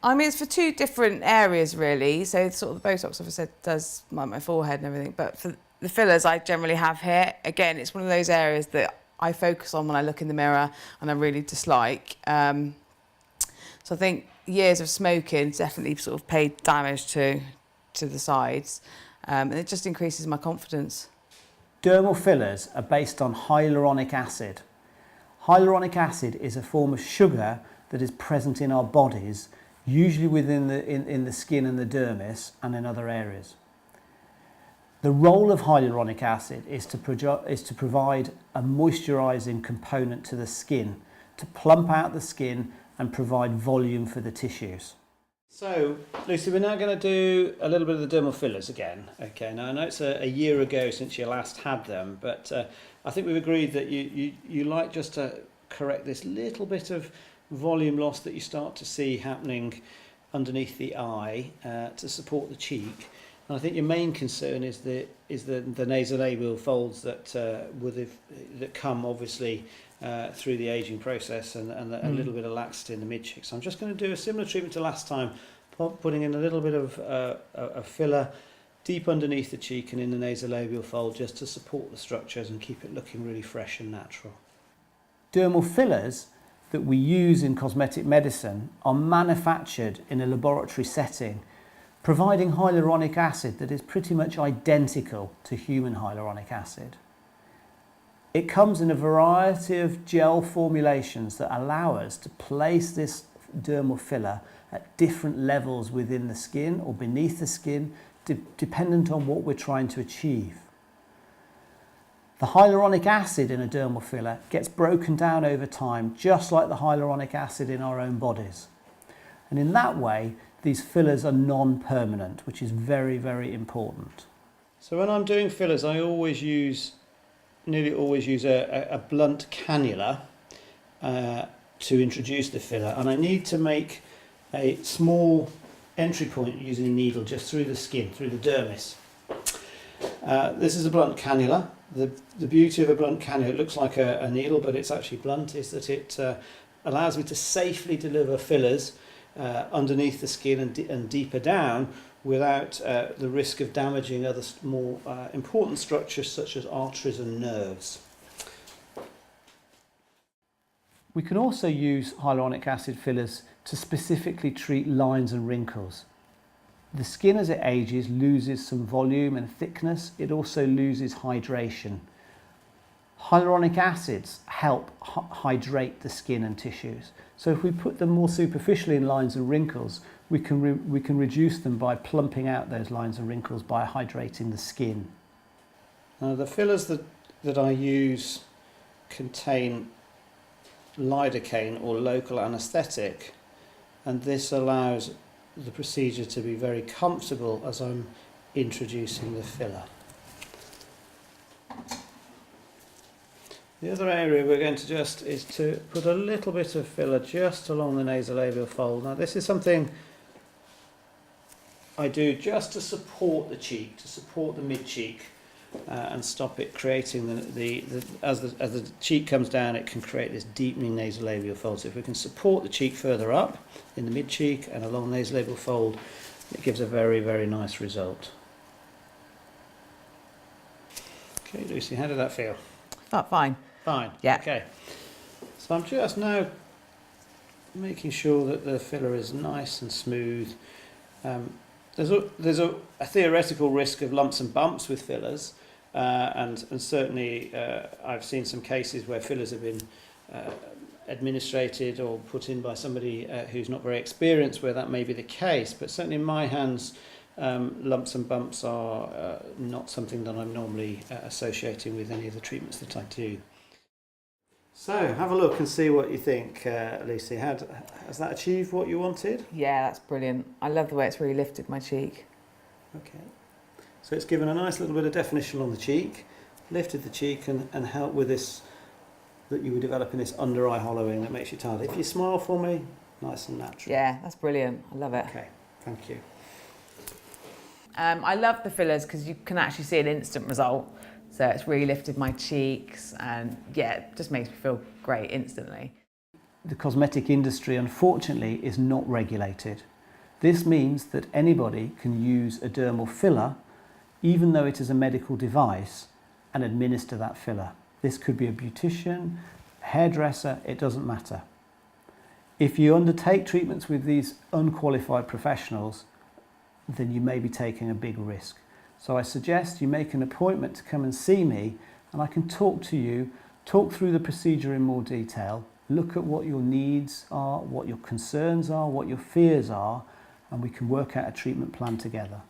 I mean, it's for two different areas really. So sort of the Botox, as I said, does my forehead and everything. But for the fillers I generally have here, again, it's one of those areas that I focus on when I look in the mirror and I really dislike. So I think years of smoking definitely sort of paid damage to the sides, and it just increases my confidence. Dermal fillers are based on hyaluronic acid. Hyaluronic acid is a form of sugar that is present in our bodies, usually within in the skin and the dermis and in other areas. The role of hyaluronic acid is to provide a moisturising component to the skin, to plump out the skin and provide volume for the tissues. So, Lucy, we're now going to do a little bit of the dermal fillers again. Okay, now I know it's a year ago since you last had them, but I think we've agreed that you like just to correct this little bit of volume loss that you start to see happening underneath the eye to support the cheek. And I think your main concern is the nasolabial folds that come obviously through the aging process and a little bit of laxity in the mid cheek. So I'm just going to do a similar treatment to last time, putting in a little bit of a filler deep underneath the cheek and in the nasolabial fold just to support the structures and keep it looking really fresh and natural. Dermal fillers that we use in cosmetic medicine are manufactured in a laboratory setting, providing hyaluronic acid that is pretty much identical to human hyaluronic acid. It comes in a variety of gel formulations that allow us to place this dermal filler at different levels within the skin or beneath the skin, dependent on what we're trying to achieve. The hyaluronic acid in a dermal filler gets broken down over time, just like the hyaluronic acid in our own bodies. And in that way, these fillers are non-permanent, which is very, very important. So when I'm doing fillers, I nearly always use a blunt cannula to introduce the filler. And I need to make a small entry point using a needle just through the skin, through the dermis. This is a blunt cannula. The beauty of a blunt cannula, it looks like a needle, but it's actually blunt, is that it allows me to safely deliver fillers underneath the skin and deeper down without the risk of damaging other more important structures such as arteries and nerves. We can also use hyaluronic acid fillers to specifically treat lines and wrinkles. The skin as it ages loses some volume and thickness. It also loses hydration. Hyaluronic acids help hydrate the skin and tissues. So if we put them more superficially in lines and wrinkles, we can reduce them by plumping out those lines and wrinkles by hydrating the skin. Now the fillers that I use contain lidocaine or local anaesthetic, and this allows the procedure to be very comfortable as I'm introducing the filler. The other area we're going to is to put a little bit of filler just along the nasolabial fold. Now this is something I do just to support the cheek, to support the mid cheek, and stop it creating as the cheek comes down, it can create this deepening nasolabial fold. So if we can support the cheek further up in the mid cheek and along the nasolabial fold, it gives a very, very nice result. Okay, Lucy, how did that feel? Felt fine. Fine. Yeah. Okay. So I'm just now making sure that the filler is nice and smooth. There's a theoretical risk of lumps and bumps with fillers, and certainly I've seen some cases where fillers have been administrated or put in by somebody who's not very experienced where that may be the case, but certainly in my hands lumps and bumps are not something that I'm normally associating with any of the treatments that I do. So have a look and see what you think, Lucy. Has that achieved what you wanted? Yeah, that's brilliant. I love the way it's really lifted my cheek. Okay. So it's given a nice little bit of definition on the cheek, lifted the cheek and helped with this, that you were developing this under eye hollowing that makes you tired. If you smile for me, nice and natural. Yeah, that's brilliant. I love it. Okay, thank you. I love the fillers because you can actually see an instant result. So it's really lifted my cheeks and yeah, it just makes me feel great instantly. The cosmetic industry, unfortunately, is not regulated. This means that anybody can use a dermal filler, even though it is a medical device, and administer that filler. This could be a beautician, a hairdresser, it doesn't matter. If you undertake treatments with these unqualified professionals, then you may be taking a big risk. So I suggest you make an appointment to come and see me, and I can talk to you, talk through the procedure in more detail, look at what your needs are, what your concerns are, what your fears are, and we can work out a treatment plan together.